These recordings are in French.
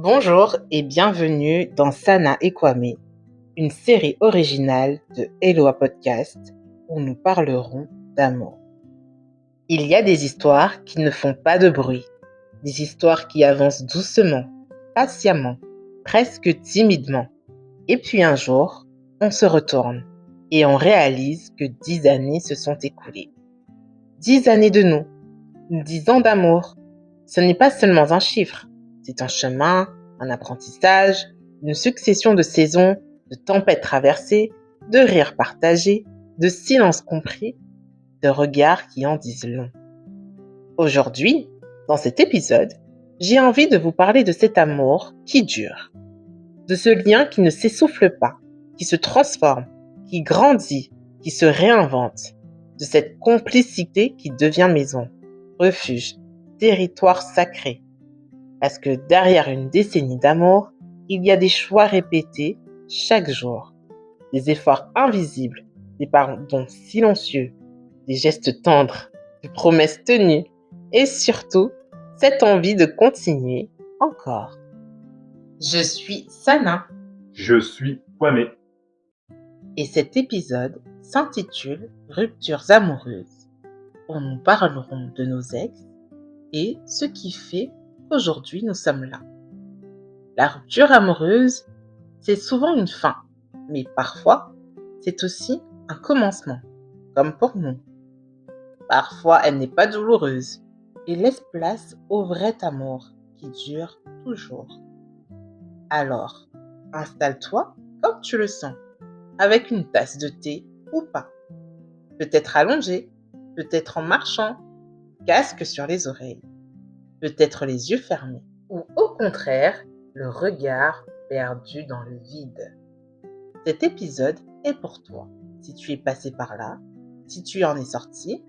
Bonjour et bienvenue dans Sana et Kwame, une série originale de Helloa Podcast où nous parlerons d'amour. Il y a des histoires qui ne font pas de bruit, des histoires qui avancent doucement, patiemment, presque timidement. Et puis un jour, on se retourne et on réalise que 10 années se sont écoulées. 10 années de nous, 10 ans d'amour. Ce n'est pas seulement un chiffre, c'est un chemin, un apprentissage, une succession de saisons, de tempêtes traversées, de rires partagés, de silences compris, de regards qui en disent long. Aujourd'hui, dans cet épisode, j'ai envie de vous parler de cet amour qui dure, de ce lien qui ne s'essouffle pas, qui se transforme, qui grandit, qui se réinvente, de cette complicité qui devient maison, refuge, territoire sacré. Parce que derrière une décennie d'amour, il y a des choix répétés chaque jour, des efforts invisibles, des pardons silencieux, des gestes tendres, des promesses tenues et surtout, cette envie de continuer encore. Je suis Sana Je suis Kwame. et cet épisode s'intitule Ruptures amoureuses, où nous parlerons de nos ex et ce qui fait qu'aujourd'hui nous sommes là. La rupture amoureuse, c'est souvent une fin, mais parfois, c'est aussi un commencement, comme pour nous. Parfois, elle n'est pas douloureuse et laisse place au vrai amour qui dure toujours. Alors, installe-toi comme tu le sens, avec une tasse de thé ou pas. Peut-être allongé, peut-être en marchant, casque sur les oreilles, peut-être les yeux fermés, ou au contraire, le regard perdu dans le vide. Cet épisode est pour toi, si tu es passé par là, si tu en es sorti,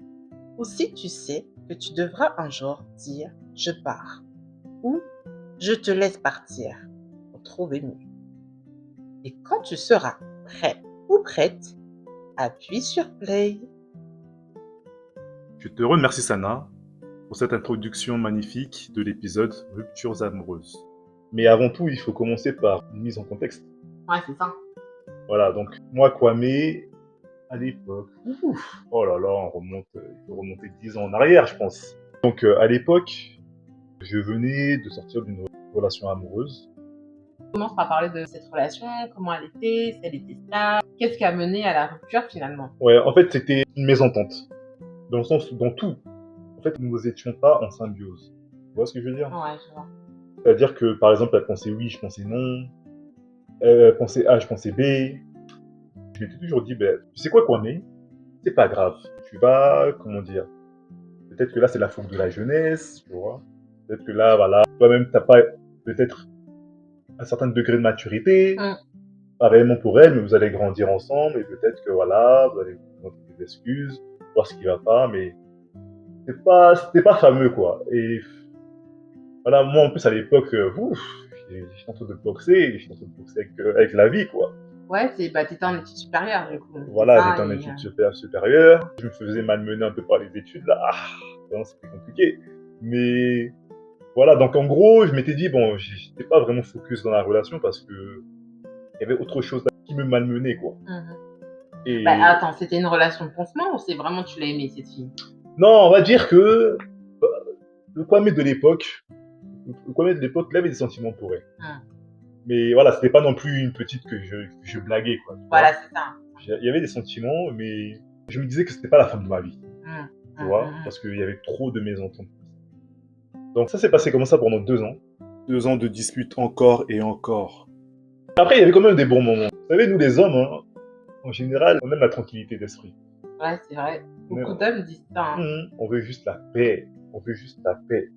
ou si tu sais que tu devras un jour dire « je pars » ou « je te laisse partir » pour trouver mieux. Et quand tu seras prêt ou prête, appuie sur play. Je te remercie Sana pour cette introduction magnifique de l'épisode Ruptures amoureuses. Mais avant tout, il faut commencer par une mise en contexte. Ouais, c'est ça. Voilà, donc moi Kwame, à l'époque, oh là là, il faut remonter 10 ans en arrière, je pense. Donc à l'époque, je venais de sortir d'une relation amoureuse. On commence par parler de cette relation, comment elle était, si elle était stable, qu'est-ce qui a mené à la rupture finalement. Ouais, en fait, c'était une mésentente. Dans le sens où, dans tout, en fait, nous n'étions pas en symbiose. Tu vois ce que je veux dire? Ouais, je vois. C'est-à-dire que, par exemple, elle pensait oui, je pensais non. Elle pensait A, je pensais B. Je m'étais toujours dit, ben, tu sais quoi, Kwame? C'est pas grave. Tu vas, comment dire, peut-être que là, c'est la fougue de la jeunesse, tu vois. Peut-être que là, voilà, toi-même, t'as pas peut-être un certain degré de maturité. Pareillement pour elle, mais vous allez grandir ensemble et peut-être que voilà, vous allez vous demander des excuses, voir ce qui va pas, mais c'était pas fameux, quoi. Et voilà, moi, en plus, à l'époque, j'étais en train de boxer, j'étais en train de boxer avec la vie, quoi. Ouais, t'étais en études supérieures du coup. Voilà, j'étais en études supérieures. Je me faisais malmener un peu par les études, là. Non, c'était compliqué. Mais voilà, donc en gros, je m'étais dit, bon, j'étais pas vraiment focus dans la relation parce que il y avait autre chose qui me malmenait, quoi. Et... Bah attends, c'était une relation de pansement ou c'est vraiment tu l'as aimée cette fille? Non, on va dire que le Kwame de l'époque, il avait des sentiments pour elle. Mais voilà, c'était pas non plus une petite que je blaguais, quoi. Voilà, c'est ça. Il y avait des sentiments, mais je me disais que c'était pas la femme de ma vie. Tu vois, parce qu'il y avait trop de mésententes. Donc ça s'est passé comme ça pendant 2 ans. 2 ans de disputes encore et encore. Après, il y avait quand même des bons moments. Vous savez, nous les hommes, hein, en général, on aime la tranquillité d'esprit. Ouais, c'est vrai. Beaucoup d'hommes disent ça. On veut juste la paix. On veut juste la paix.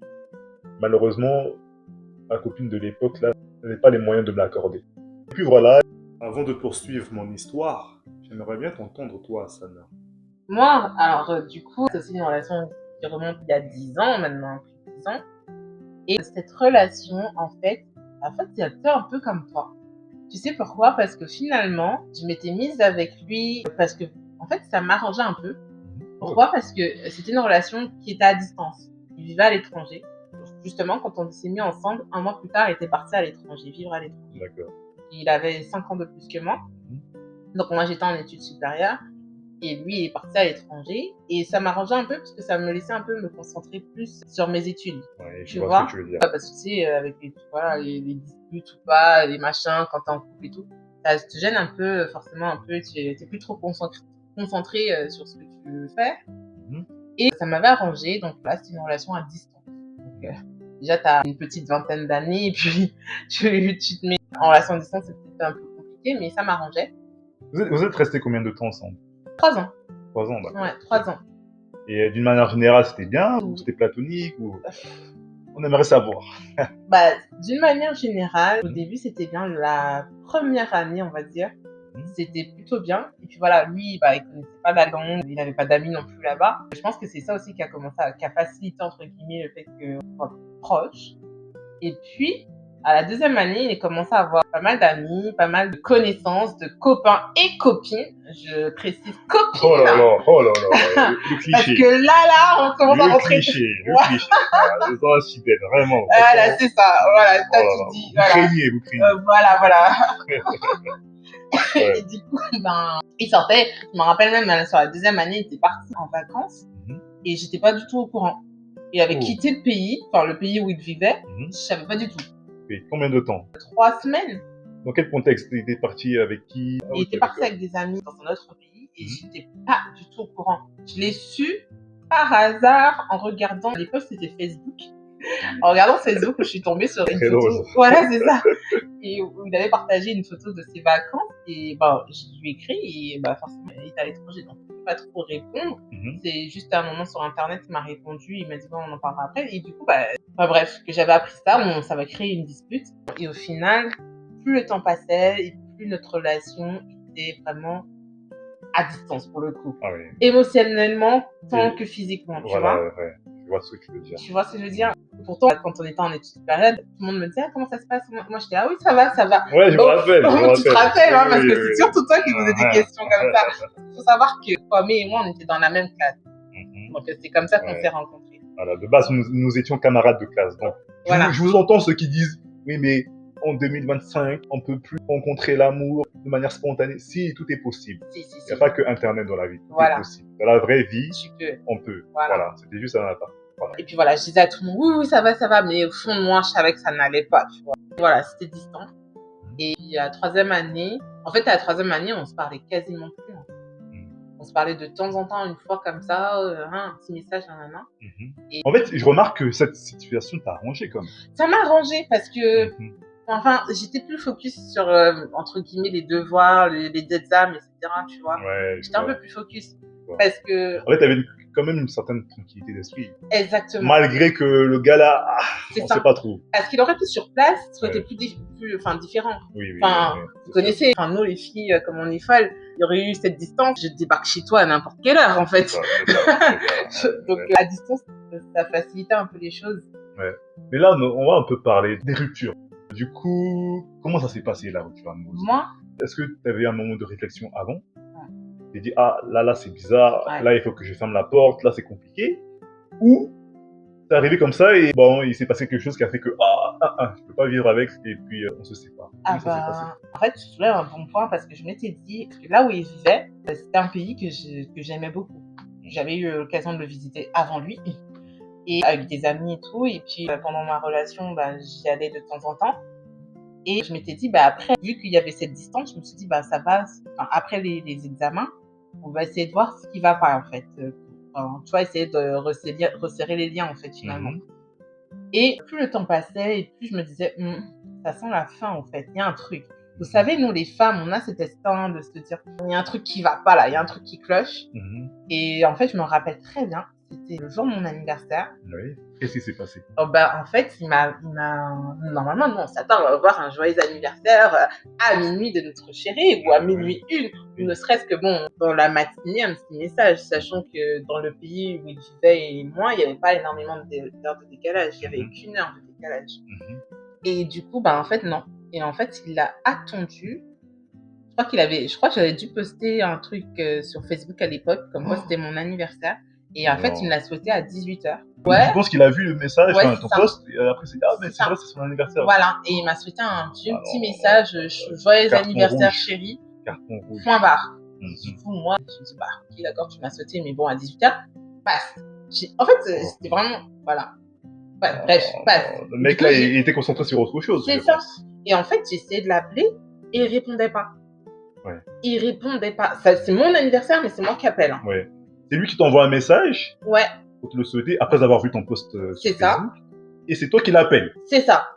Malheureusement, ma copine de l'époque, là, n'avait pas les moyens de me l'accorder. Et puis voilà. Avant de poursuivre mon histoire, j'aimerais bien t'entendre, toi, Sana. Moi, alors, du coup, c'est aussi une relation qui remonte il y a 10 ans maintenant, plus de 10 ans. Et cette relation, en fait, c'était un peu comme toi. Tu sais pourquoi? Parce que finalement, je m'étais mise avec lui parce que, en fait, ça m'arrangeait un peu. Pourquoi? Parce que c'était une relation qui était à distance. Il vivait à l'étranger. justement, quand on s'est mis ensemble, un mois plus tard, il était parti à l'étranger, vivre à l'étranger. D'accord. Il avait 5 ans de plus que moi. Mhm. Donc moi, j'étais en études supérieures. Et lui, il est parti à l'étranger. Et ça m'arrangeait un peu parce que ça me laissait un peu me concentrer plus sur mes études. Ouais, je Tu vois ce vois? que tu veux dire. Parce que tu sais, avec voilà, les disputes ou pas, les machins, quand t'es en couple et tout, ça te gêne un peu, forcément un peu. T'es plus trop concentré sur ce que tu veux faire. Mhm. Et ça m'avait arrangé. Donc là, c'était une relation à distance. Donc, déjà, t'as une petite vingtaine d'années et puis tu te mets en relation à distance, c'est peut-être un peu compliqué, mais ça m'arrangeait. Vous êtes restés combien de temps ensemble? 3 ans. 3 ans, d'accord. Ouais, 3 ans. Et d'une manière générale, c'était bien ou c'était platonique ou... On aimerait savoir. Bah, d'une manière générale, au début, c'était bien. La première année, on va dire, c'était plutôt bien. Et puis voilà, lui, bah, il connaissait pas la langue, il n'avait pas d'amis non plus là-bas. Je pense que c'est ça aussi qui a facilité, entre guillemets, le fait qu'on soit proche. Et puis, à la deuxième année, il a commencé à avoir pas mal d'amis, pas mal de connaissances, de copains et copines. Je précise copines. Oh là là, oh là là, le Parce cliché. que là, on commence à Le rentrer. cliché, le cliché. Voilà, je sens fidèle, vraiment. Voilà, c'est ça. Voilà, Oh t'as là tout là, dit. vous Voilà. craignez, vous craignez. Voilà. Ouais. Et du coup, il sortait. Je me rappelle même sur la deuxième année, il était parti en vacances Mhm. et j'étais pas du tout au courant. Il avait Oh. quitté le pays, enfin le pays où il vivait. Mhm. Je savais pas du tout. Et combien de temps? 3 semaines. Dans quel contexte? Il était parti avec qui? Ah, Il ok, était parti d'accord. avec des amis dans un autre pays et Mhm. j'étais pas du tout au courant. Je l'ai su par hasard en regardant. À l'époque, c'était Facebook. En regardant Facebook, je suis tombée sur une Très photo. drôle. Voilà, c'est ça. Et où il avait partagé une photo de ses vacances. Et bah, je lui ai écrit. Et bah, forcément, il était à l'étranger. Donc, je ne peux pas trop répondre. Mhm. C'est juste à un moment sur Internet, il m'a répondu. Il m'a dit, bon, on en parlera après. Et du coup, bah, bref, que j'avais appris ça. Ça va créer une dispute. Et au final, plus le temps passait, et plus notre relation était vraiment à distance pour le coup. Ah oui. Émotionnellement, tant Et que physiquement, tu voilà, vois. ouais. Je vois ce que tu veux dire. Tu vois ce que je veux dire? Pourtant, quand on était en études supérieures, tout le monde me disait, ah, comment ça se passe? Moi, j'étais, ah oui, ça va, ça va. Ouais, je me Donc, rappelle, je me tu te rappelle. rappelles, hein, Oui, parce oui, que c'est oui. surtout toi qui posais des questions comme ça. Il faut savoir que Kwame et moi, on était dans la même classe. Mhm. Donc, c'est comme ça qu'on Ouais. s'est rencontrés. Voilà, de base, nous étions camarades de classe. Donc, Voilà. je vous entends ceux qui disent, oui, mais en 2025, on peut plus rencontrer l'amour de manière spontanée. Si, tout est possible. Si. Il n'y a pas que Internet dans la vie. Tout Voilà. est possible. Dans la vraie vie, Tu peux. on peut. Voilà. Voilà. C'était juste un appart. Voilà. Et puis voilà, je disais à tout le monde, oui, ça va, mais au fond de moi, je savais que ça n'allait pas, tu vois. Voilà, c'était distant. Et à la troisième année, on se parlait quasiment plus. On se parlait de temps en temps, une fois comme ça, un petit message, nanana. Et En fait, je remarque que cette situation t'a arrangé quand même. ça m'a arrangé parce que, enfin, j'étais plus focus sur, entre guillemets, les devoirs, les examens, etc., tu vois. Ouais, J'étais un peu plus focus. vois. Parce que, En fait, t'avais quand même une certaine tranquillité d'esprit. exactement. Malgré que le gars là, C'est on ça. sait pas trop. Parce qu'il aurait été sur place, ça aurait Ouais. été différent. Oui. Enfin, vous connaissez, enfin, nous les filles, comme on est folles, il y aurait eu cette distance, je débarque chez toi à n'importe quelle heure en fait. C'est ça. Donc Ouais. à distance, ça facilitait un peu les choses. Ouais. Mais là, on va un peu parler des ruptures. Du coup, comment ça s'est passé là où tu vas amoureuse? Moi, Est-ce que tu avais un moment de réflexion avant? Tu t'es dit, ah là c'est bizarre, ouais. là il faut que je ferme la porte, là c'est compliqué? Ou t'es arrivé comme ça et bon, il s'est passé quelque chose qui a fait que je peux pas vivre avec et puis on se sépare. Ah Comment ça s'est passé? en fait, tu soulèves un bon point parce que je m'étais dit que là où il vivait, c'était un pays que j'aimais beaucoup. J'avais eu l'occasion de le visiter avant lui et avec des amis et tout. Et puis pendant ma relation, j'y allais de temps en temps. Et je m'étais dit, après, vu qu'il y avait cette distance, je me suis dit, ça va, enfin, après les examens, on va essayer de voir ce qui va pas, en fait. Tu vois, essayer de resserrer les liens, en fait, finalement. Et plus le temps passait, et plus je me disais, ça sent la fin, en fait. Il y a un truc. Vous savez, nous, les femmes, on a cet instinct de se dire, il y a un truc qui va pas là, il y a un truc qui cloche. Et en fait, je me rappelle très bien, c'était le jour de mon anniversaire. Oui. Qu'est-ce qui s'est passé? En fait, il m'a, normalement, nous, on s'attend à avoir un joyeux anniversaire à minuit de notre chérie ou à minuit 1, ou ne serait-ce que, dans la matinée, un petit message, sachant que dans le pays où il vivait et moi, il n'y avait pas énormément d'heures de décalage, il n'y avait qu'une heure de décalage. Et du coup, en fait, non. Et en fait, il a attendu. Je crois que j'avais dû poster un truc sur Facebook à l'époque, comme quoi c'était mon anniversaire. Et en fait, Non. il me l'a souhaité à 18h. Je pense qu'il a vu le message, Ouais, enfin, c'est ton ça. post, et après c'est dit, ah, mais C'est c'est ça. vrai, c'est son anniversaire. Voilà, et il m'a souhaité un vieux Ah petit non, message, joyeux carton anniversaire rouge. chérie, Carton rouge. point barre. Mhm. Du coup, moi, je me dis, bah, ok, d'accord, tu m'as sauté, mais bon, à 18h, passe. En fait, c'était vraiment, voilà. Bah, bref, passe. Le mec Du là, coup, il était concentré sur autre chose. C'est je ça. pense. Et en fait, j'ai essayé de l'appeler et il répondait pas. Ouais. Il répondait pas. Ça, c'est mon anniversaire, mais c'est moi qui appelle. Hein. Ouais. C'est lui qui t'envoie un message Ouais, pour te le souhaiter après avoir vu ton post c'est sur ça. Facebook. Et c'est toi qui l'appelles. C'est ça.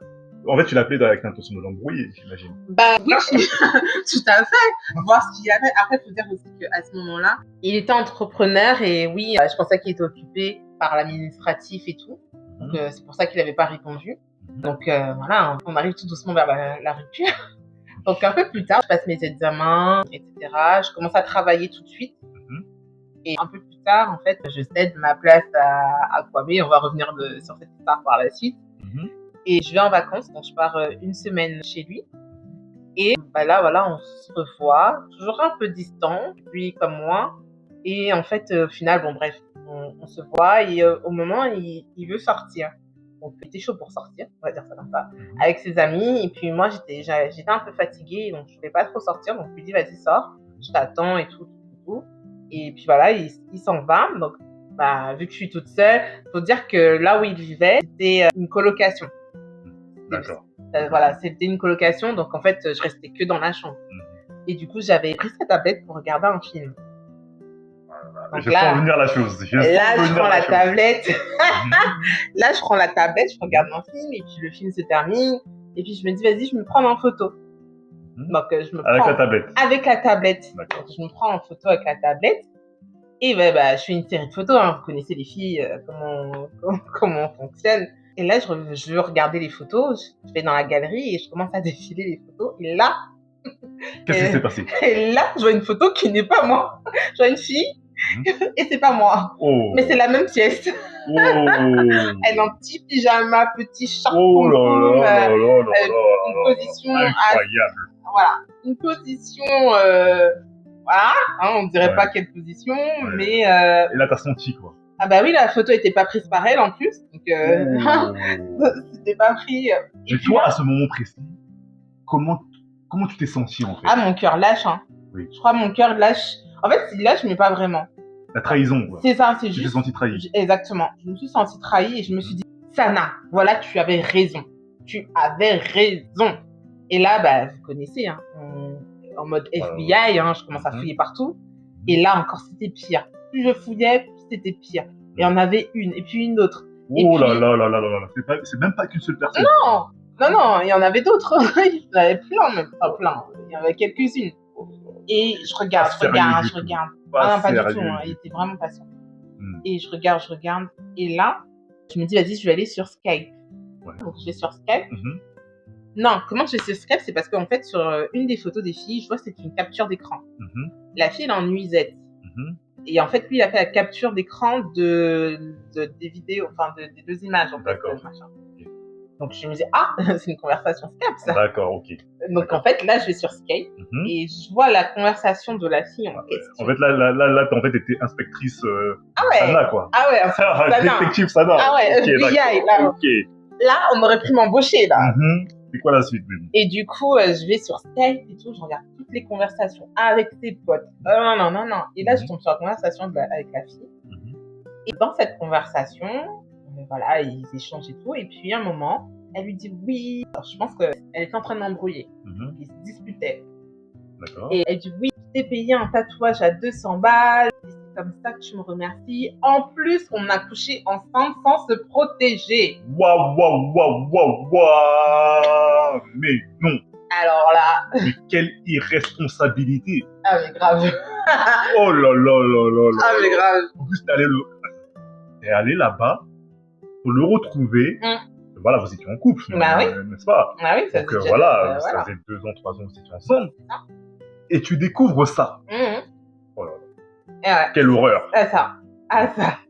En fait, tu l'appelais avec l'intention de l'embrouiller, j'imagine. Bah oui, tout à fait. Voir ce qu'il y avait. Après, il faut dire aussi qu'à ce moment-là, il était entrepreneur et oui, je pensais qu'il était occupé par l'administratif et tout. Donc, c'est pour ça qu'il n'avait pas répondu. Donc, voilà, on arrive tout doucement vers la rupture. Donc, un peu plus tard, je passe mes examens, etc. Je commence à travailler tout de suite. Et un peu plus tard, en fait, je cède ma place à Kwame. On va revenir sur cette histoire par la suite. Et je vais en vacances, donc je pars une semaine chez lui. Et bah là, voilà, on se revoit, toujours un peu distant, lui comme moi. Et en fait, au final, bon bref, on se voit et au moment, il veut sortir. Donc, il était chaud pour sortir, on va dire ça comme ça, avec ses amis. Et puis moi, j'étais un peu fatiguée, donc je voulais pas trop sortir. Donc, je lui dis, vas-y, sors, je t'attends et tout. Et puis voilà, il s'en va. Donc, bah, vu que je suis toute seule, faut dire que là où il vivait, c'était une colocation. D'accord. Voilà, c'était une colocation, donc en fait, je restais que dans la chambre. Et du coup, j'avais pris sa tablette pour regarder un film. Donc je sens venir la chose. Là, je prends la tablette. Là, je prends la tablette, je regarde un film, et puis le film se termine. Et puis je me dis, vas-y, je me prends en photo. Donc, je me prends avec la tablette. Avec la tablette. Donc, je me prends en photo avec la tablette. Et bah, je fais une série de photos. Hein. Vous connaissez les filles, comment on fonctionne. Et là, je veux regarder les photos. Je vais dans la galerie et je commence à défiler les photos. Et là, qu'est-ce qui s'est passé? Et là, je vois une photo qui n'est pas moi. Je vois une fille et c'est pas moi. Oh. Mais c'est la même pièce. Oh. Elle est en petit pyjama, petit short oh là là, une position incroyable. Voilà, une position voilà, hein, on dirait pas quelle position, mais et là t'as senti quoi? Ah bah oui, la photo était pas prise par elle en plus, donc c'était pas pris. Et toi, à ce moment précis, comment tu t'es senti en fait? Ah, mon cœur lâche, hein. Oui. Je crois mon cœur lâche. En fait, il lâche, mais pas vraiment. La trahison, quoi. C'est ça, c'est juste. Tu t'es senti trahi. Exactement. Je me suis sentie trahie et je me suis dit, Sana, voilà, tu avais raison. Tu avais raison. Et là, bah, vous connaissez, hein, en mode FBI, hein, je commence à fouiller partout. Et là encore, c'était pire. Plus je fouillais, plus c'était pire. Et il y en avait une, et puis une autre. Oh là là là là là là. C'est même pas qu'une seule personne. Non, non, non, il y en avait d'autres. Il y en avait plein, même pas plein. Il y en avait quelques-unes. Et je regarde. Ah non, pas du tout, hein, il était vraiment patient. Et je regarde. Et là, je me dis, vas-y, je vais aller sur Skype. Donc, je vais sur Skype. Non, comment je vais sur Skype? C'est parce qu'en fait, sur une des photos des filles, je vois que c'est une capture d'écran. La fille, elle est en nuisette. Et en fait, lui, il a fait la capture d'écran des vidéos, enfin, des deux images, en fait. D'accord. Donc, je me dis, ah, c'est une conversation Skype, ça. D'accord, ok. Donc, en fait, là, je vais sur Skype et je vois la conversation de la fille en question. En fait, là, en fait, t'étais inspectrice Sana, quoi. Ah ouais, Sana. Détective Sana. Ah ouais, okay, FBI, là. Okay. Là, on aurait pu m'embaucher, là. C'est quoi la suite, même? Et du coup, je vais sur Skype et tout, je regarde toutes les conversations avec ses potes. Non. Et là, je tombe sur la conversation avec la fille. Et dans cette conversation, voilà, ils échangent et tout. Et puis, à un moment, elle lui dit oui. Alors, je pense qu'elle était en train de m'embrouiller. Ils se disputaient. D'accord. Et elle dit oui, je t'ai payé un tatouage à 200 balles. Et c'est comme ça que tu me remercies. En plus, on a couché ensemble sans se protéger. Waouh. Mais non. Alors là. Mais quelle irresponsabilité. Ah, mais grave. Oh là. Ah, mais grave. En plus, t'es allé là-bas pour le retrouver. Voilà, vous étiez en couple, bah oui. N'est-ce pas? Ah oui, ça donc voilà, ça faisait 2 ans, 3 ans que vous étiez ensemble. Et tu découvres ça. Oh là là. Quelle horreur. Ça,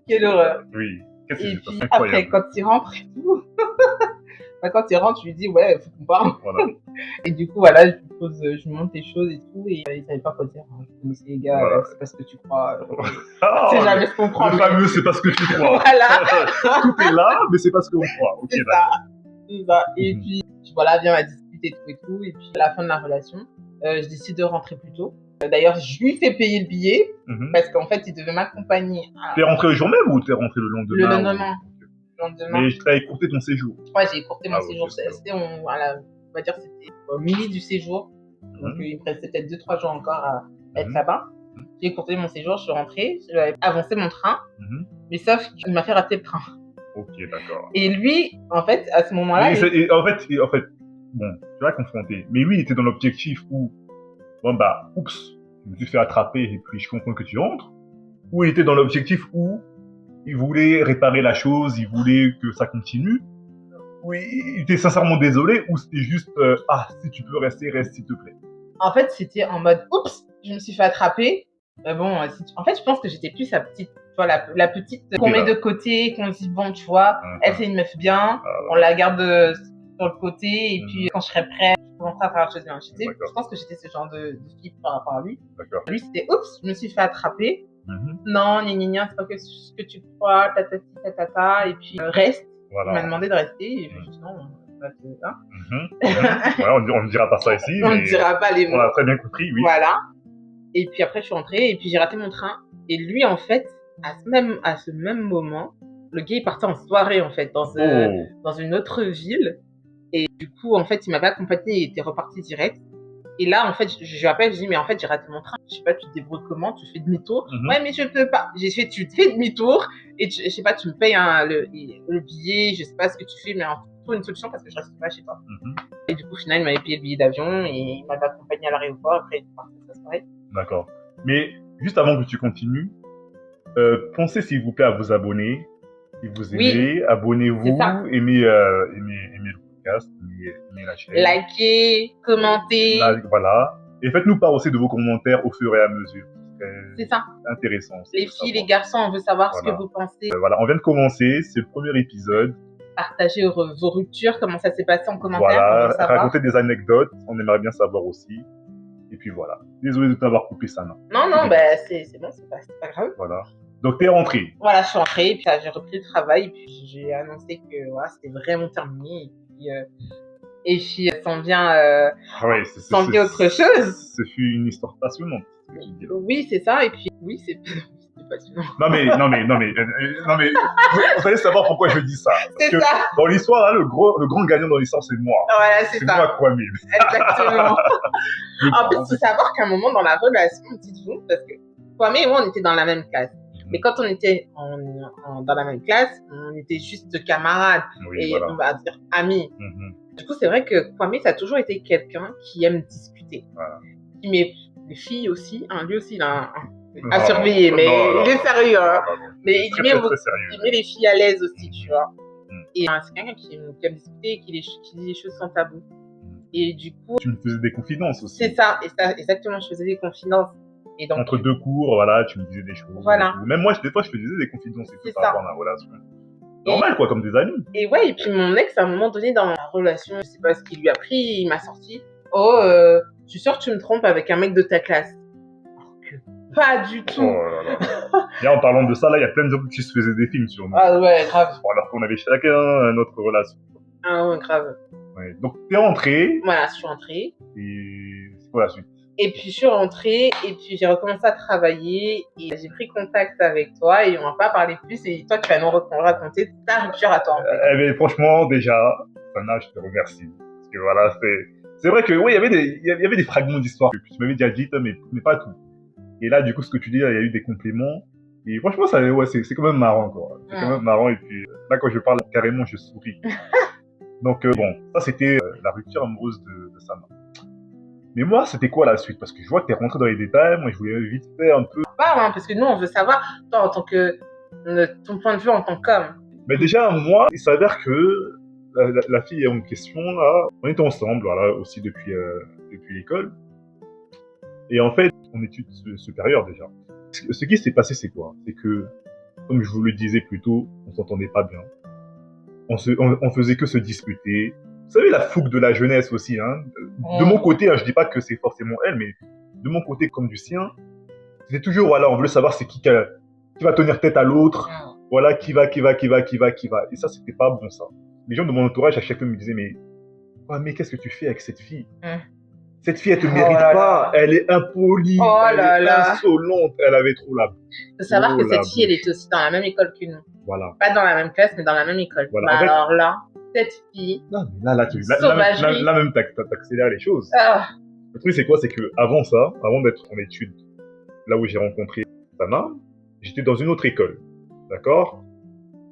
quelle horreur. Oui. Qu'est-ce que et c'est puis après, quand il rentre et tout, quand il rentre, je lui dis ouais, faut qu'on parle. Voilà. Et du coup, voilà, je lui je monte tes choses et tout, et ils savaient pas quoi dire. Hein. Je connaissais les gars, Voilà. c'est pas ce que tu crois. Ah, Tu sais jamais se comprendre. le fameux, c'est pas ce que tu crois. Voilà, Tout est là, mais c'est pas ce qu'on croit. Ok, c'est d'accord. ça. C'est ça. Et Mhm. puis, voilà, viens, on va discuter tout et tout. Et puis, à la fin de la relation, je décide de rentrer plus tôt. D'ailleurs, je lui fais payer le billet Mhm. parce qu'en fait, il devait m'accompagner T'es rentré le jour même ou t'es rentré le lendemain? le lendemain. Ok. Le lendemain. Mais t'as écourté ton séjour. Ouais, j'ai écourté mon Ah, séjour. ok, c'est C'était, on va dire, c'était au milieu du séjour. Donc, Mhm. il me restait peut-être 2-3 jours encore à être Mhm. là-bas. J'ai écourté mon séjour, je suis rentrée, j'avais avancé mon train, Mhm. mais sauf qu'il m'a fait rater le train. Ok, d'accord. Et lui, en fait, à ce moment-là, En fait, bon, tu vas confronter. Mais lui, il était dans l'objectif où, bon bah, oups, je me suis fait attraper et puis je comprends que tu rentres. Ou il était dans l'objectif où il voulait réparer la chose, il voulait que ça continue. Oui, il était sincèrement désolé ou c'était juste ah, si tu peux rester, reste s'il te plaît. en fait, c'était en mode oups, je me suis fait attraper. Bon, en fait, je pense que j'étais plus la petite, tu vois, la petite qu'on met de côté, qu'on se dit bon, tu vois, elle c'est une meuf bien, on la garde sur le côté, et puis quand je serai prête, je commencerai à faire la chose bien. Je pense que j'étais ce genre de fille par rapport à lui. D'accord. Lui, c'était oups, je me suis fait attraper. Mhm. Non, gna, c'est pas que ce que tu crois, tatati, tatata, et puis reste. Voilà. Il m'a demandé de rester, et je lui ai dit non, bah, hein. Mhm. Ouais, on ne dira pas ça ici, On mais ne dira pas les mots. on a très bien compris, oui. Voilà. Et puis après, je suis rentrée, et puis j'ai raté mon train. Et lui, en fait, à ce même moment, le gars est parti en soirée, en fait, dans une autre ville. Et du coup, en fait, il m'avait accompagné, il était reparti direct. Et là, en fait, je lui appelle, je dis, mais en fait, j'ai raté mon train. Je sais pas, tu te débrouilles comment? Tu fais demi-tour? Mhm. Ouais, mais je peux pas. J'ai fait, tu fais demi-tour, et je sais pas, tu me payes le billet, je sais pas ce que tu fais, mais trouve une solution parce que je reste pas chez toi. Mhm. Et du coup, au final, il m'avait payé le billet d'avion, et il m'avait accompagné à l'aéroport, après, il est parti sa soirée. D'accord. Mais juste avant que tu continues, pensez s'il vous plaît à vous abonner. Si vous aimez, abonnez-vous, aimez le podcast, aimez la chaîne. Likez, commentez. Voilà. Et faites-nous part aussi de vos commentaires au fur et à mesure. C'est ça. Intéressant. Les filles, les garçons, on veut savoir ce que vous pensez. Voilà, on vient de commencer, c'est le premier épisode. Partagez vos ruptures, comment ça s'est passé en commentaire. Voilà, racontez des anecdotes, on aimerait bien savoir aussi. Et puis voilà. Désolé de t'avoir coupé ça, non. Non, c'est bon, c'est pas grave. Voilà. Donc t'es rentrée. Voilà, je suis rentrée, et puis j'ai repris le travail, et puis j'ai annoncé que voilà, c'était vraiment terminé. Et puis s'en vient autre chose. Ce fut une histoire passionnante. Oui, c'est ça, et puis oui, c'est passionnant. Non mais, vous allez savoir pourquoi je dis ça. C'est ça. Dans l'histoire, là, le grand gagnant dans l'histoire, c'est moi. Voilà, c'est ça. C'est moi, Kwame. Exactement. En plus, il faut savoir qu'à un moment dans la relation, dites-vous, parce que Kwame et moi, on était dans la même classe. Mais quand on était dans la même classe, on était juste camarades et on va dire amis. Du coup, c'est vrai que Kwame, ça a toujours été quelqu'un qui aime discuter. Mais les filles aussi, lui aussi, il a à surveiller, mais il est sérieux. Mais il met les filles à l'aise aussi, tu vois. Et c'est quelqu'un qui aime discuter et qui dit les choses sans tabou. Et du coup... Tu me faisais des confidences aussi. C'est ça, exactement, je faisais des confidences. Et donc, entre deux cours, voilà, tu me disais des choses. Voilà. Même moi, des fois, je te disais des confidences et tout par rapport à ma relation. Normal, quoi, comme des amis. Et ouais, et puis mon ex, à un moment donné, dans la relation, je sais pas ce qu'il lui a pris, il m'a sorti. Oh, je suis sûre que tu me trompes avec un mec de ta classe. Alors que pas du tout. Oh là là. Bien, en parlant de ça, là, il y a plein de gens qui se faisaient des films sur nous. Ah ouais, grave. Alors qu'on avait chacun notre relation. Ah ouais, grave. Ouais. Donc, t'es rentrée. Voilà, je suis rentrée. Et c'est quoi la suite? Et puis je suis rentrée, et puis j'ai recommencé à travailler, et j'ai pris contact avec toi, et on va pas parler plus, et toi tu vas nous raconter ta rupture à toi en fait. Eh bien, franchement, déjà, Sana, je te remercie. Parce que voilà, c'est vrai que oui, il y avait des fragments d'histoire que tu m'avais déjà dit, mais pas tout. Et là, du coup, ce que tu dis, il y a eu des compléments. Et franchement, ça, ouais, c'est quand même marrant, quoi. C'est quand même marrant, et puis là, quand je parle, carrément, je souris. Donc, bon, ça, c'était la rupture amoureuse de Sana. Mais moi, c'était quoi la suite? Parce que je vois que t'es rentré dans les détails. Moi, je voulais vite fait un peu. Parce que nous, on veut savoir, toi, en tant que ton point de vue en tant qu'homme. Mais déjà, moi, il s'avère que la fille en question, là, on était ensemble, voilà, aussi depuis l'école. Et en fait, en études supérieures déjà. Ce qui s'est passé, c'est quoi? C'est que, comme je vous le disais plus tôt, on s'entendait pas bien. On faisait que se disputer. vous savez, la fougue de la jeunesse aussi. Hein. De mon côté, hein, je dis pas que c'est forcément elle, mais de mon côté comme du sien, c'est toujours, voilà, on veut savoir c'est qui va tenir tête à l'autre. Voilà, qui va. Et ça, c'était pas bon, ça. Les gens de mon entourage, à chaque fois, me disaient, mais qu'est-ce que tu fais avec cette fille? Cette fille, elle te mérite pas. Elle est impolie, elle est insolente. Elle avait trop la bouche. Il faut savoir que cette fille, elle était aussi dans la même école que nous. Voilà. Pas dans la même classe, mais dans la même école. Voilà. Bah, en fait, alors là, cette fille. Non, mais là, même, t'accélères les choses. Ah. Le truc, c'est quoi? C'est que avant ça, avant d'être en études, là où j'ai rencontré Sana, j'étais dans une autre école. D'accord?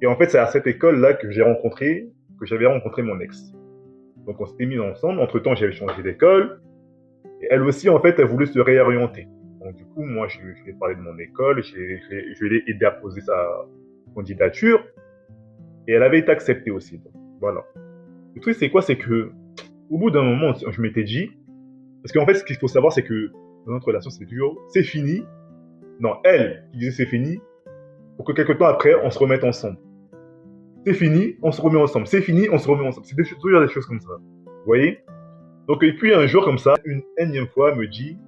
Et en fait, c'est à cette école-là que j'avais rencontré mon ex. Donc, on s'était mis ensemble. Entre-temps, j'avais changé d'école. Et elle aussi, en fait, elle voulait se réorienter. Donc, du coup, moi, je lui ai parlé de mon école. Je l'ai aidé à poser sa candidature. Et elle avait été acceptée aussi. Donc, voilà. Le truc, c'est quoi? C'est que, au bout d'un moment, je m'étais dit, parce qu'en fait, ce qu'il faut savoir, c'est que dans notre relation, c'est toujours, c'est fini. Non, elle qui disait c'est fini, pour que quelques temps après, on se remette ensemble. C'est fini, on se remet ensemble. C'est fini, on se remet ensemble. C'est toujours des choses comme ça. Vous voyez? Donc, et puis un jour comme ça, une énième fois, elle me dit,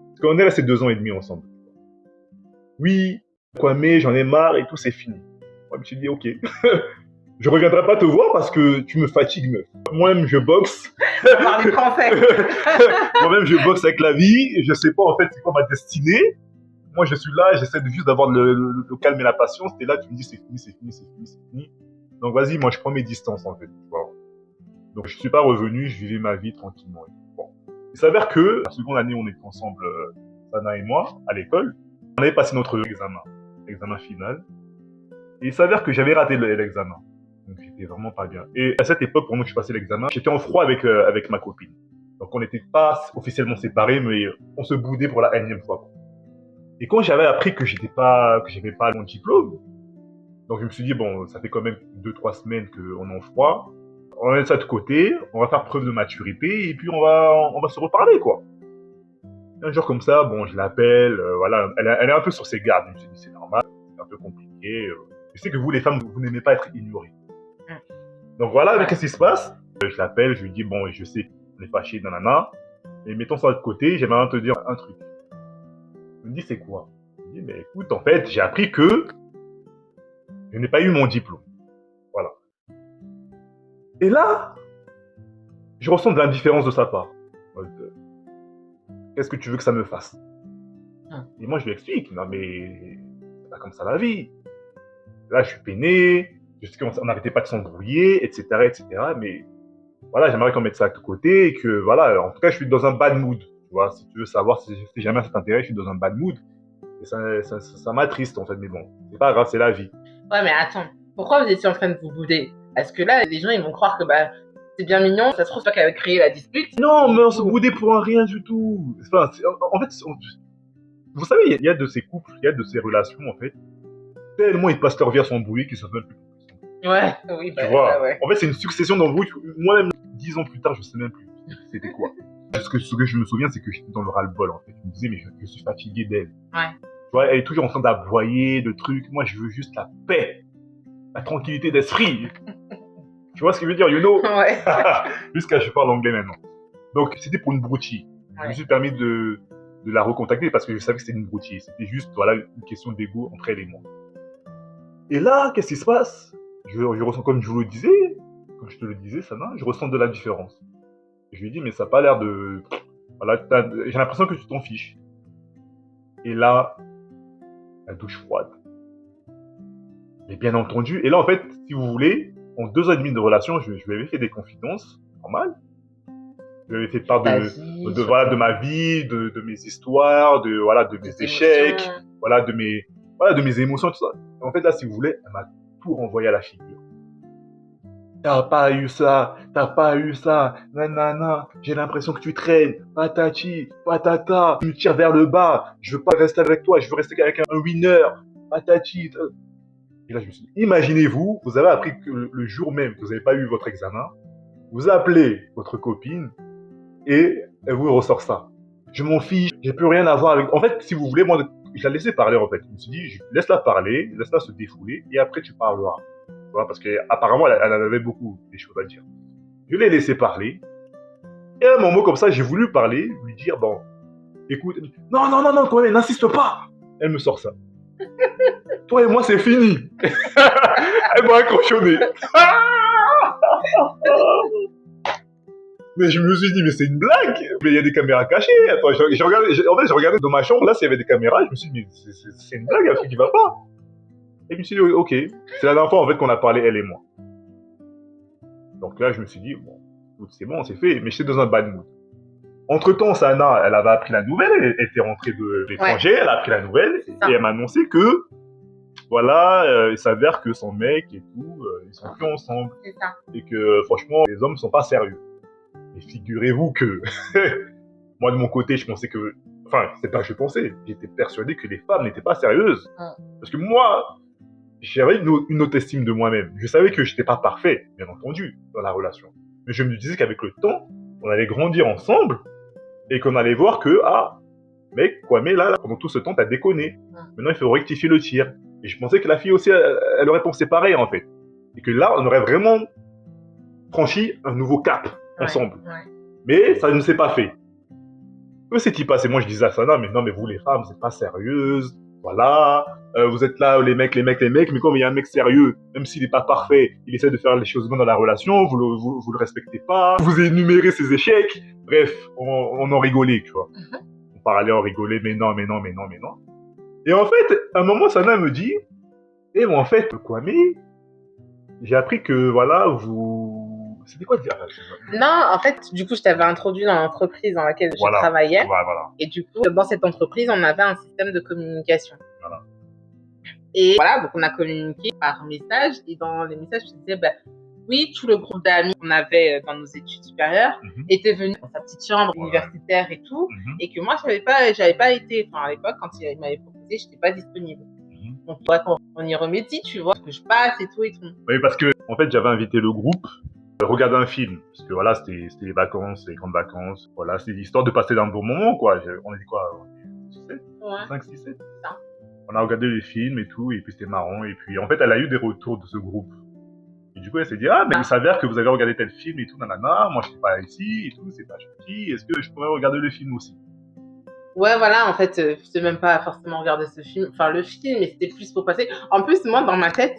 parce qu'on est resté 2 ans et demi ensemble. Oui, mais j'en ai marre et tout, c'est fini. Moi, je me suis dit, ok. Je reviendrai pas te voir parce que tu me fatigues, meuf. Moi-même, je boxe. Parle français. Moi-même, je boxe avec la vie. Et je sais pas, en fait, c'est quoi ma destinée. Moi, je suis là, j'essaie juste d'avoir le calme et la patience. Et là, tu me dis, c'est fini. Donc, vas-y, moi, je prends mes distances, en fait. Voilà. Donc, je suis pas revenu, je vivais ma vie tranquillement. Bon. Il s'avère que, la seconde année, on était ensemble, Sana et moi, à l'école. On avait passé notre examen final. Et il s'avère que j'avais raté l'examen. Donc, j'étais vraiment pas bien. Et à cette époque, pendant que je passais l'examen, j'étais en froid avec ma copine. Donc, on n'était pas officiellement séparés, mais on se boudait pour la énième fois. Et quand j'avais appris que j'avais pas mon diplôme, donc je me suis dit, bon, ça fait quand même 2-3 semaines qu'on est en froid. On va mettre ça de côté, on va faire preuve de maturité, et puis on va se reparler, quoi. Un jour comme ça, bon, je l'appelle, voilà, elle est un peu sur ses gardes. Je me suis dit, c'est normal, c'est un peu compliqué. Je sais que vous, les femmes, vous n'aimez pas être ignorées. Donc voilà, qu'est-ce qui se passe? Je l'appelle, je lui dis, bon, je sais, on est fâchés, nanana, mais mettons ça de côté, j'aimerais te dire un truc. Il me dit, c'est quoi? Je lui dis, mais écoute, en fait, j'ai appris que je n'ai pas eu mon diplôme. Voilà. Et là, je ressens de l'indifférence de sa part. Qu'est-ce que tu veux que ça me fasse? Et moi, je lui explique, non mais, c'est pas comme ça la vie. Là, je suis peiné, je sais qu'on n'arrêtait pas de s'embrouiller, etc., mais voilà, j'aimerais qu'on mette ça de côté et que, voilà, en tout cas, je suis dans un bad mood. Tu vois, si tu veux savoir si jamais ça t'intéresse, je suis dans un bad mood. Et ça m'attriste, en fait, mais bon, c'est pas grave, c'est la vie. Ouais, mais attends, pourquoi vous étiez en train de vous bouder? Parce que là, les gens, ils vont croire que, c'est bien mignon, ça se trouve, c'est toi qui avais créé la dispute. Non, mais on se boudait pour un rien du tout. Enfin, en fait, vous savez, il y a de ces couples, il y a de ces relations, en fait, tellement ils passent leur vie à s'embrouiller qu'ils ne savent même plus. Ouais, oui, tu vois, ouais. En fait, c'est une succession d'embrouilles. Moi-même, 10 ans plus tard, je sais même plus c'était quoi. Ce que je me souviens, c'est que j'étais dans le ras-le-bol, en fait. Je me disais, mais je suis fatigué d'elle. Ouais. Tu vois, elle est toujours en train d'aboyer, de trucs. Moi, je veux juste la paix, la tranquillité d'esprit. Tu vois ce que je veux dire, you know? Ouais. Jusqu'à je parle anglais maintenant. Donc, c'était pour une broutille. Ouais. Je me suis permis de la recontacter parce que je savais que c'était une broutille. C'était juste, voilà, une question d'ego entre elle et moi. Et là, qu'est-ce qui se passe? Je ressens, comme je vous le disais, comme je te le disais, Sana, je ressens de la différence. Et je lui dis, mais ça n'a pas l'air de... Voilà, j'ai l'impression que tu t'en fiches. Et là, la douche froide. Mais bien entendu, et là, en fait, si vous voulez, en 2 ans et demi de relation, je lui avais fait des confidences, normal. Je lui avais fait part de ma vie, de mes histoires, de mes échecs, de mes émotions, tout ça. Et en fait, là, si vous voulez, elle m'a tout renvoyé à la figure. T'as pas eu ça, nanana, j'ai l'impression que tu traînes, patati, patata, tu me tires vers le bas, je veux pas rester avec toi, je veux rester avec un winner, patati. Et là, je me suis dit, imaginez-vous, vous avez appris que le jour même que vous n'avez pas eu votre examen, vous appelez votre copine et elle vous ressort ça. Je m'en fiche, j'ai plus rien à voir avec... En fait, si vous voulez, moi, je la laissais parler, en fait. Je me suis dit, laisse-la parler, laisse-la se défouler et après, tu parleras. Parce qu'apparemment, elle avait beaucoup des choses à dire. Je l'ai laissé parler. Et à un moment comme ça, j'ai voulu parler, lui dire, bon, écoute, non, non, non, non, Kwame, n'insiste pas. Elle me sort ça. Toi et moi, c'est fini. Elle m'a accrochonné. Mais je me suis dit, mais c'est une blague. Mais il y a des caméras cachées. Attends, j'ai regardé dans ma chambre, là, s'il y avait des caméras, je me suis dit, mais c'est une blague, un truc qui va pas. Et je me suis dit, ok, c'est la dernière fois, en fait, qu'on a parlé, elle et moi. Donc là, je me suis dit, bon, c'est bon, c'est fait, mais j'étais dans un bad mood. Entre-temps, Sana, elle avait appris la nouvelle, elle était rentrée de l'étranger, elle a appris la nouvelle, et elle m'a annoncé que, voilà, il s'avère que son mec et tout, ils sont plus ensemble. C'est ça. Et que, franchement, les hommes sont pas sérieux. Et figurez-vous que, moi, de mon côté, je pensais que, enfin, c'est pas que je pensais, j'étais persuadé que les femmes n'étaient pas sérieuses. Parce que moi, j'avais une autre estime de moi-même. Je savais que j'étais pas parfait, bien entendu, dans la relation. Mais je me disais qu'avec le temps, on allait grandir ensemble, et qu'on allait voir que, ah, mec, Kwame, là, pendant tout ce temps, t'as déconné. Maintenant, il faut rectifier le tir. Et je pensais que la fille aussi, elle aurait pensé pareil, en fait. Et que là, on aurait vraiment franchi un nouveau cap ensemble. Mais ça ne s'est pas fait. Que s'est-il passé? Moi, je disais à Sana, mais non, mais vous, les femmes, vous n'êtes pas sérieuses. Voilà. Vous êtes là, les mecs, mais comme il y a un mec sérieux, même s'il n'est pas parfait, il essaie de faire les choses bonnes dans la relation, vous le respectez pas, vous énumérez ses échecs. Bref, on en rigolait, tu vois. On parlait, on rigolait, mais non. Et en fait, à un moment, Sana me dit, mais en fait, Kwame, j'ai appris que, voilà, vous... C'était quoi dire? Non, en fait, du coup, je t'avais introduit dans l'entreprise dans laquelle je travaillais. Voilà. Et du coup, dans cette entreprise, on avait un système de communication. Voilà. Et voilà, donc on a communiqué par message. Et dans les messages, je disais, oui, tout le groupe d'amis qu'on avait dans nos études supérieures était venu dans sa petite chambre universitaire et tout. Et que moi, j'avais pas été, enfin, à l'époque, quand il m'avait proposé, j'étais pas disponible. Donc, bref, on y remédie, tu vois, que je passe et tout. Oui, parce que, en fait, j'avais invité le groupe à regarder un film. Parce que voilà, c'était les vacances, les grandes vacances. Voilà, c'est l'histoire de passer d'un bon moment, quoi. On était quoi? 5, 6, 7 On a regardé les films et tout, et puis c'était marrant. Et puis, en fait, elle a eu des retours de ce groupe. Et du coup, elle s'est dit, ah, mais il s'avère que vous avez regardé tel film et tout, nanana, moi, je suis pas ici et tout, c'est pas gentil. Est-ce que je pourrais regarder le film aussi? Ouais, voilà, en fait, je sais même pas forcément regarder ce film, enfin le film, mais c'était plus pour passer. En plus, moi, dans ma tête,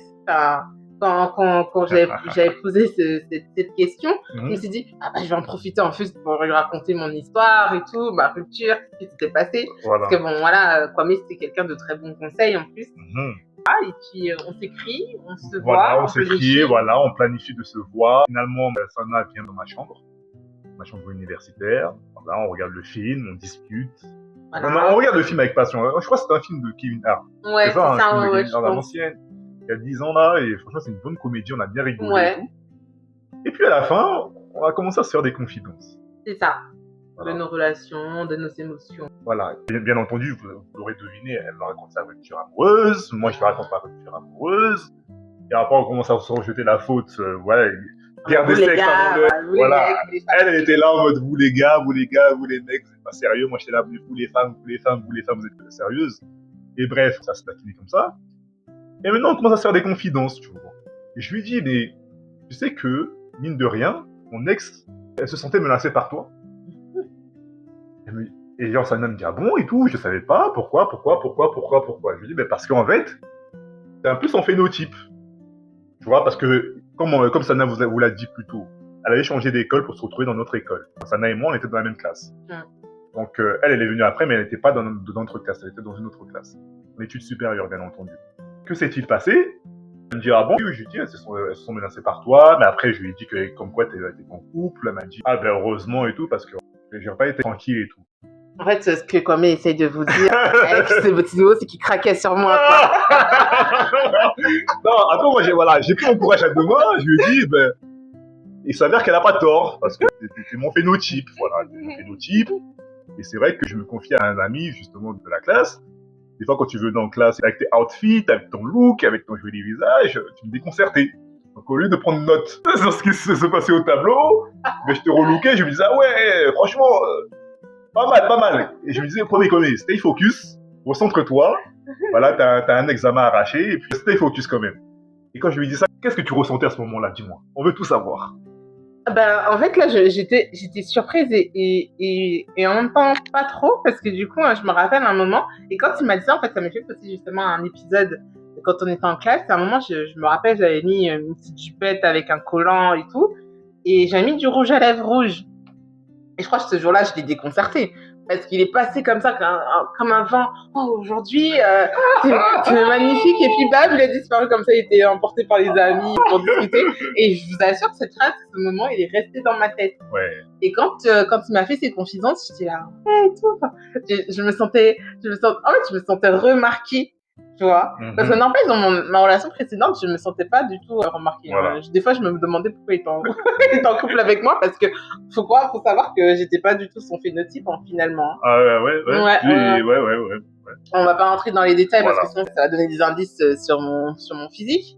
quand j'avais posé cette question, je me suis dit, je vais en profiter en plus pour lui raconter mon histoire et tout, ma rupture, ce qui s'était passé. Parce que bon, voilà, Kwame, c'était quelqu'un de très bon conseil en plus. Et puis, on s'écrit, on se voit. On s'écrit, voilà, on planifie de se voir. Finalement, Sana vient dans ma chambre universitaire. Voilà, on regarde le film, on discute. Voilà. On regarde le film avec passion. Je crois que c'est un film de Kevin Hart. Ouais, c'est ça, un film de Kevin Hart à l'ancienne. Il y a 10 ans là, et franchement, c'est une bonne comédie, on a bien rigolé. Et puis à la fin, on a commencé à se faire des confidences. C'est ça. Voilà. De nos relations, de nos émotions. Voilà. Bien entendu, vous l'aurez deviné, elle me raconte sa rupture amoureuse, moi je lui raconte ma rupture amoureuse. Et après, on commence à se rejeter la faute, voilà. Guerre des sexes, voilà. Elle était là en mode, vous les gars, vous les mecs, vous êtes pas sérieux. Moi, j'étais là, vous les femmes, vous êtes sérieuses. Et bref, ça s'est taquiné comme ça. Et maintenant, on commence à se faire des confidences, tu vois. Et je lui dis, mais tu sais que, mine de rien, mon ex, elle se sentait menacée par toi. Et genre, Sana me dit, ah bon, et tout, je savais pas, pourquoi. Je lui dis, mais parce qu'en fait, c'est un peu son phénotype. Tu vois, parce que, comme Sana vous l'a dit plus tôt, elle avait changé d'école pour se retrouver dans notre école. Sana et moi, on était dans la même classe. Donc, elle est venue après, mais elle n'était pas dans notre classe, elle était dans une autre classe. En études supérieures, bien entendu. Que s'est-il passé? Elle me dit, ah bon? Oui, je lui dis, elles se sont menacées par toi, mais après, je lui ai dit que, comme quoi, t'étais en couple. Elle m'a dit, ah ben, heureusement et tout, parce que j'ai pas été tranquille et tout. En fait, ce que Kwame essaye de vous dire avec ce petit mot, c'est qu'il craquait sur moi, quoi. Non, après, moi, j'ai pris mon courage à deux mains, je lui ai dit, ben, il s'avère qu'elle a pas tort, parce que c'est mon phénotype, voilà, c'est mon phénotype. Et c'est vrai que je me confie à un ami, justement, de la classe. Des fois, quand tu venais en classe avec tes outfits, avec ton look, avec ton joli visage, tu me déconcertais. Donc, au lieu de prendre note sur ce qui se passait au tableau, ben, je te relookais, je me disais, ah ouais, franchement, pas mal. Et je me disais, premier, stay focus, recentre-toi. Voilà, t'as un examen arraché, et puis stay focus quand même. Et quand je lui dis ça, qu'est-ce que tu ressentais à ce moment-là, dis-moi. On veut tout savoir. En fait, là, j'étais surprise et en même temps pas trop, parce que du coup, je me rappelle un moment, et quand il m'a dit ça, en fait, ça m'a fait penser justement à un épisode quand on était en classe. À un moment, je me rappelle, j'avais mis une petite jupette avec un collant et tout, et j'avais mis du rouge à lèvres rouge. Et je crois que ce jour-là, je l'ai déconcerté. Parce qu'il est passé comme ça, comme un vent. Oh, aujourd'hui, c'est magnifique. Et puis, bam, il a disparu comme ça. Il était emporté par les amis pour discuter. Et je vous assure que cette phrase, ce moment, il est resté dans ma tête. Ouais. Et quand il m'a fait ses confidences, j'étais là, ouais, et tout. Enfin, je me sentais, en fait, je me sentais remarquée, tu vois. Parce que n'empêche, dans ma relation précédente, je me sentais pas du tout remarquée. Voilà. Des fois, je me demandais pourquoi il était il était en couple avec moi, parce que faut savoir que j'étais pas du tout son phénotype, finalement. Ah ouais. Ouais. On va pas rentrer dans les détails Voilà. parce que sinon ça va donner des indices sur mon physique.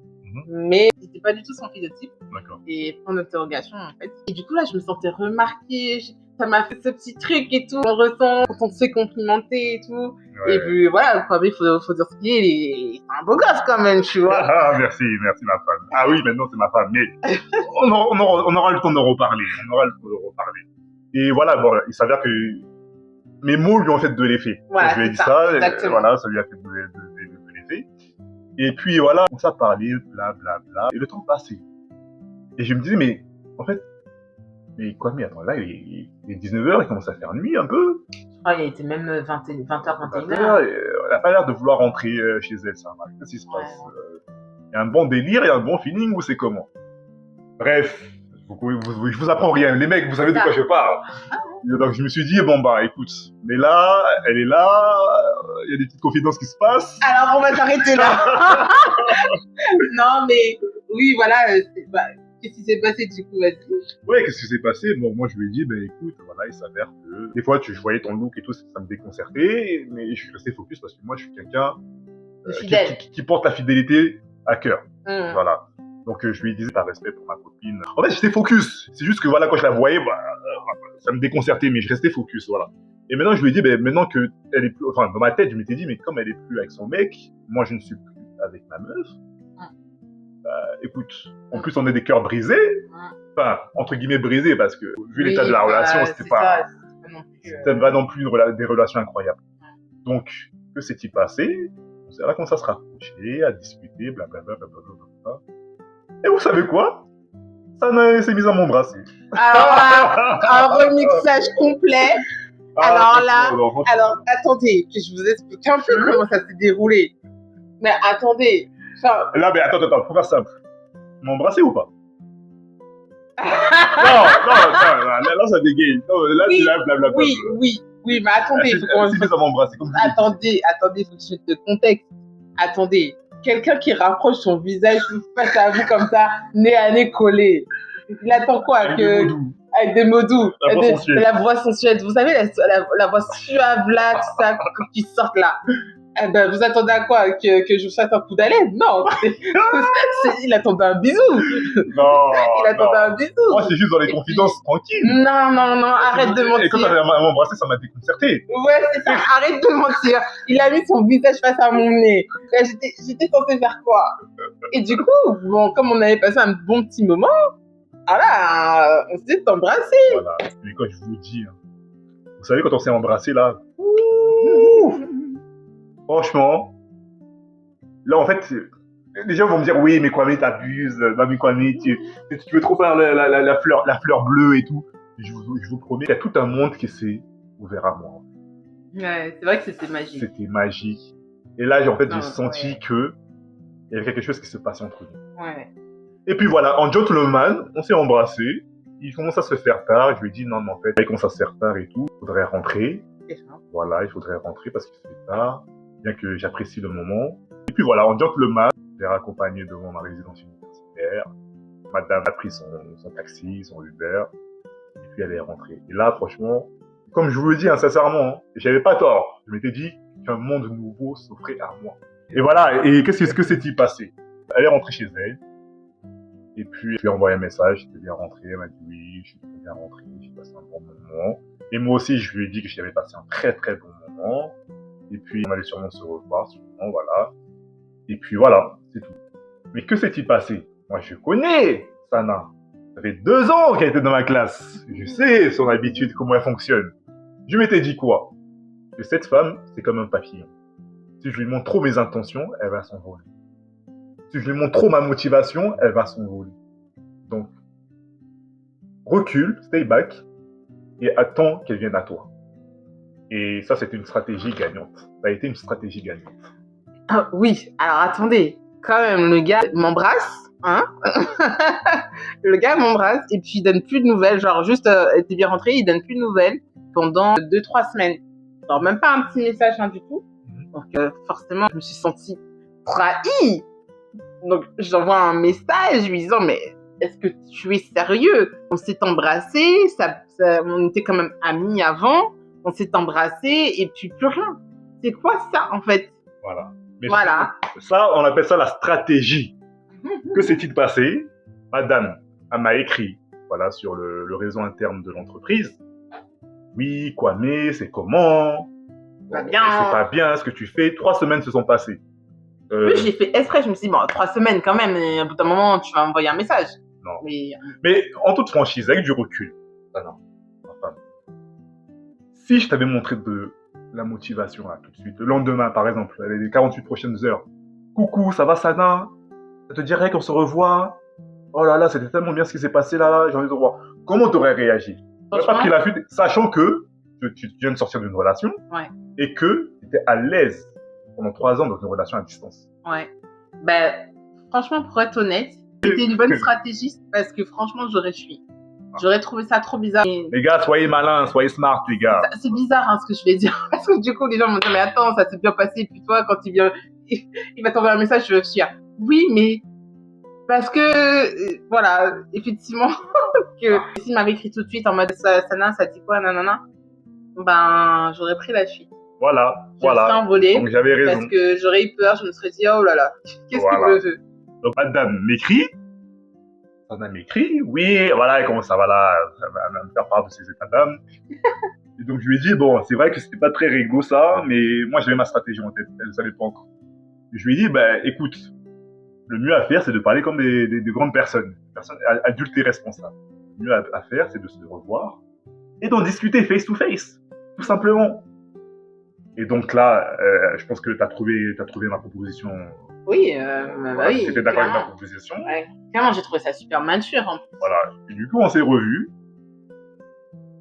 Mais c'était pas du tout son phénotype. D'accord. Et point d'interrogation, en fait. Et du coup, là, je me sentais remarquée. Ça m'a fait ce petit truc et tout. On ressent quand on se fait complimenter et tout. Ouais. Et puis voilà, quoi, il faut dire ce qu'il est. C'est un beau gosse quand même, tu vois. Ah, merci ma femme. Ah oui, maintenant c'est ma femme. Mais on aura le temps de reparler. Et voilà, bon, il s'avère que mes mots lui ont fait de l'effet. Voilà, je lui ai dit ça, ça, exactement. voilà, ça lui a fait de l'effet. Et puis voilà, on s'est parlé, blablabla. Et le temps passait. Et je me disais, mais en fait, mais quoi, mais attends, là, il est 19h, il commence à faire nuit un peu. Oh, il était même 20h, 21h. Elle n'a pas l'air de vouloir rentrer chez elle, ça. Qu'est-ce qui se passe? Il y a un bon délire, il y a un bon feeling, ou c'est comment? Bref, je vous apprends rien. Les mecs, vous savez de quoi je parle. Donc je me suis dit, bon bah écoute, mais là, elle est là, il y a des petites confidences qui se passent. Alors on va s'arrêter là. Non mais, oui, voilà, qu'est-ce qui s'est passé du coup, vas-y. Ouais, qu'est-ce qui s'est passé? Bon, moi je lui ai dit, ben écoute, voilà, il s'avère que des fois je voyais ton look et tout, ça me déconcertait, mais je suis resté focus parce que moi je suis quelqu'un qui porte la fidélité à cœur. Voilà. Donc je lui disais par respect pour ma copine. En fait, j'étais focus. C'est juste que voilà, quand je la voyais, ça me déconcertait, mais je restais focus, voilà. Et maintenant, je lui ai dit, ben maintenant que elle est plus, enfin dans ma tête, je m'étais dit, mais comme elle est plus avec son mec, moi je ne suis plus avec ma meuf. Écoute, en plus on est des cœurs brisés, enfin entre guillemets brisés parce que vu l'état de la relation, c'était pas non plus des relations incroyables. Donc que s'est-il passé? C'est là qu'on s'est rapproché, à discuter, blablabla. Et vous savez quoi? Ça s'est mis à m'embrasser. Alors là, un remixage complet. Alors attendez, que je vous explique un peu comment ça s'est déroulé. Mais attendez. Là, mais attends, pour faire simple. M'embrasser ou pas? non, là ça dégaine. Non, là oui, c'est là, blablabla. Oui, mais attendez. C'est ça m'embrasser. Attendez, faut que je mette le contexte. Attendez, quelqu'un qui rapproche son visage face à vous comme ça, nez à nez collé. Il attend quoi? Avec des mots doux. La voix sensuelle. Vous savez, la voix suave là, tout ça, qui sort là. Eh ben, vous attendez à quoi? Que je vous fasse un coup d'haleine? Non. Il attendait un bisou. Non. Il attendait un bisou. Moi, c'est juste dans les confidences tranquilles. Non, arrête de mentir. Et quand elle m'a embrassé, ça m'a déconcerté. Ouais, c'est ça, arrête de mentir. Il a mis son visage face à mon nez. Là, j'étais censée faire quoi? Et du coup, bon, comme on avait passé un bon petit moment, voilà, on s'est embrassé. Voilà, mais quand je vous dis, vous savez, quand on s'est embrassé là, franchement, là en fait, les gens vont me dire oui, mais Kwame t'abuses, mais Kwame tu veux trop faire la fleur bleue et tout. Je vous promets qu'il y a tout un monde qui s'est ouvert à moi. Ouais, c'est vrai que c'était magique. C'était magique. Et là, en fait, j'ai senti que il y avait quelque chose qui se passait entre nous. Ouais. Et puis voilà, en gentleman, on s'est embrassés. Il commence à se faire tard. Je lui ai dit non, mais en fait, il commence à se faire tard et tout. Il faudrait rentrer. Voilà, il faudrait rentrer parce qu'il se fait tard. Bien que j'apprécie le moment. Et puis voilà, en gentleman, je l'ai raccompagné devant ma résidence universitaire. Madame a pris son taxi, son Uber. Et puis elle est rentrée. Et là, franchement, comme je vous le dis sincèrement, j'avais pas tort. Je m'étais dit qu'un monde nouveau s'offrait à moi. Et voilà, et qu'est-ce que s'est-il passé? Elle est rentrée chez elle. Et puis, je lui ai envoyé un message, j'étais bien rentré, elle m'a dit oui, je suis très bien rentré, j'ai passé un bon moment. Et moi aussi, je lui ai dit que j'avais passé un très très bon moment. Et puis, on allait sûrement se revoir, sûrement, voilà. Et puis voilà, c'est tout. Mais que s'est-il passé? Moi, je connais Sana. Ça fait 2 ans qu'elle était dans ma classe. Je sais son habitude, comment elle fonctionne. Je m'étais dit quoi? Que cette femme, c'est comme un papillon. Si je lui montre trop mes intentions, elle va s'envoler. Si je lui montre trop ma motivation, elle va s'envoler. Donc, recule, stay back, et attends qu'elle vienne à toi. Et ça, c'était une stratégie gagnante. Ça a été une stratégie gagnante. Ah, oui, alors attendez, quand même, le gars m'embrasse, hein. Le gars m'embrasse et puis il donne plus de nouvelles, genre juste, t'es bien rentré, il donne plus de nouvelles pendant 2-3 semaines. Alors même pas un petit message, hein, du tout. Donc forcément, je me suis sentie trahie. Donc j'envoie un message lui disant, mais est-ce que tu es sérieux? On s'est embrassés, on était quand même amis avant, on s'est embrassés et puis plus rien. C'est quoi ça en fait? Voilà. Mais Voilà. ça, on appelle ça la stratégie. Que s'est-il passé? Madame, elle m'a écrit, voilà, sur le réseau interne de l'entreprise. Oui, Kwame, c'est comment? Pas bien. C'est pas bien ce que tu fais. 3 semaines se sont passées. Oui, j'ai fait exprès, je me suis dit, bon, 3 semaines quand même, et au bout d'un moment, tu vas m'envoyer un message. Non. Mais Mais en toute franchise, avec du recul, non, enfin, si je t'avais montré de la motivation là, tout de suite, le lendemain par exemple, les 48 prochaines heures, coucou, ça va Sana? Ça te dirait qu'on se revoit? Oh là là, c'était tellement bien ce qui s'est passé là, j'ai envie de te revoir. Comment t'aurais réagi? Tu n'aurais pas pris la fuite, sachant que tu viens de sortir d'une relation ouais, et que tu étais à l'aise pendant 3 ans dans une relation à distance. ouais. Ben, franchement, pour être honnête, c'était une bonne stratégie parce que franchement, j'aurais fui. J'aurais trouvé ça trop bizarre. Les gars, soyez malins, soyez smart, les gars. C'est bizarre hein, ce que je vais dire. Parce que du coup, les gens vont dire, mais attends, ça s'est bien passé. Puis toi, quand il va t'envoyer un message, je vais dire, oui, mais parce que, voilà, effectivement, que s'il m'avait écrit tout de suite en mode, Sana, ça dit quoi, nanana, ben, j'aurais pris la fuite. Voilà, Je me serais envolée. Donc j'avais raison. Parce que j'aurais eu peur, je me serais dit, oh là là, qu'est-ce qu'il me veut? Donc madame m'écrit, Sana m'écrit, oui, voilà, elle commence à me faire part de ses états d'âme. Et donc je lui ai dit, bon, c'est vrai que c'était pas très réglo ça, mais moi j'avais ma stratégie en tête, elle ne savait pas encore. Et je lui ai dit, ben écoute, le mieux à faire c'est de parler comme des grandes personnes adultes et responsables. Le mieux à faire c'est de se revoir et d'en discuter face to face, tout simplement. Et donc là, je pense que t'as trouvé ma proposition. Oui, voilà, oui. Tu étais d'accord avec ma proposition. Ouais. Clairement, j'ai trouvé ça super mature. Hein. Voilà. Et du coup, on s'est revus.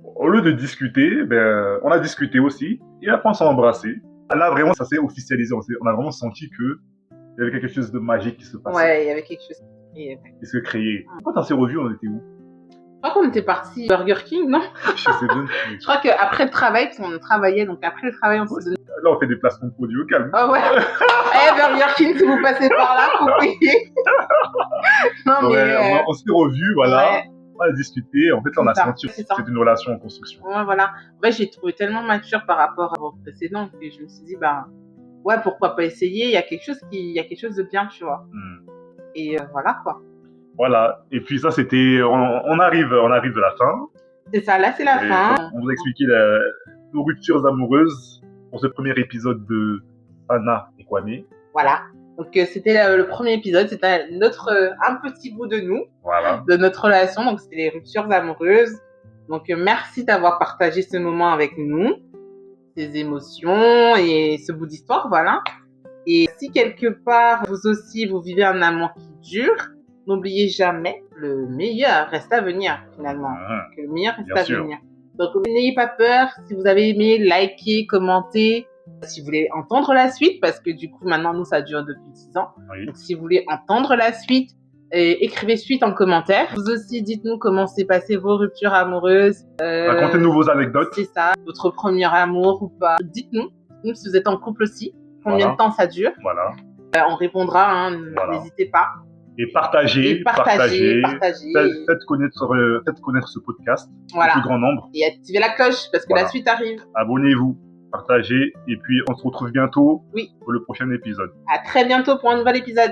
Au lieu de discuter, ben, on a discuté aussi. Et après, on s'est embrassés. Là, vraiment, ça s'est officialisé. On a vraiment senti que il y avait quelque chose de magique qui se passait. Ouais, il y avait quelque chose qui se créait. Quand on s'est revus, on était où? Je crois qu'on était parti Burger King, non? Je sais bien. Je crois qu'après le travail, parce qu'on travaillait, donc après le travail, on s'est donné. Là, on fait des placements de produits au calme. Ah ouais. Burger King, si vous passez par là, faut payer. Non, mais. On s'est revus, voilà. Ouais. On a discuté. En fait, là, on a senti que c'était une relation en construction. Ouais, voilà. En fait, j'ai trouvé tellement mature par rapport à vos précédents que je me suis dit, bah, ouais, pourquoi pas essayer? Il y a quelque chose de bien, tu vois. Et voilà, quoi. Voilà. Et puis ça, c'était, on arrive de la fin. C'est ça, là, c'est la fin. On vous a expliqué nos ruptures amoureuses pour ce premier épisode de Sana et Kwame. Voilà. Donc c'était le premier épisode, c'était un petit bout de nous, voilà, de notre relation. Donc c'était les ruptures amoureuses. Donc merci d'avoir partagé ce moment avec nous, ces émotions et ce bout d'histoire, voilà. Et si quelque part vous aussi vous vivez un amour qui dure, n'oubliez jamais, le meilleur reste à venir finalement. Que le meilleur reste à venir. Donc n'ayez pas peur. Si vous avez aimé, likez, commentez. Si vous voulez entendre la suite, parce que du coup maintenant nous ça dure depuis 6 ans. Oui. Donc si vous voulez entendre la suite, écrivez suite en commentaire. Vous aussi dites-nous comment s'est passé vos ruptures amoureuses. Racontez-nous vos anecdotes. C'est ça, votre premier amour ou pas. Dites-nous si vous êtes en couple aussi, combien de temps ça dure. Voilà. On répondra, hein, n'hésitez pas. Et partagez. Faites connaître ce podcast au plus grand nombre. Et activez la cloche parce que la suite arrive. Abonnez-vous, partagez et puis on se retrouve bientôt pour le prochain épisode. À très bientôt pour un nouvel épisode.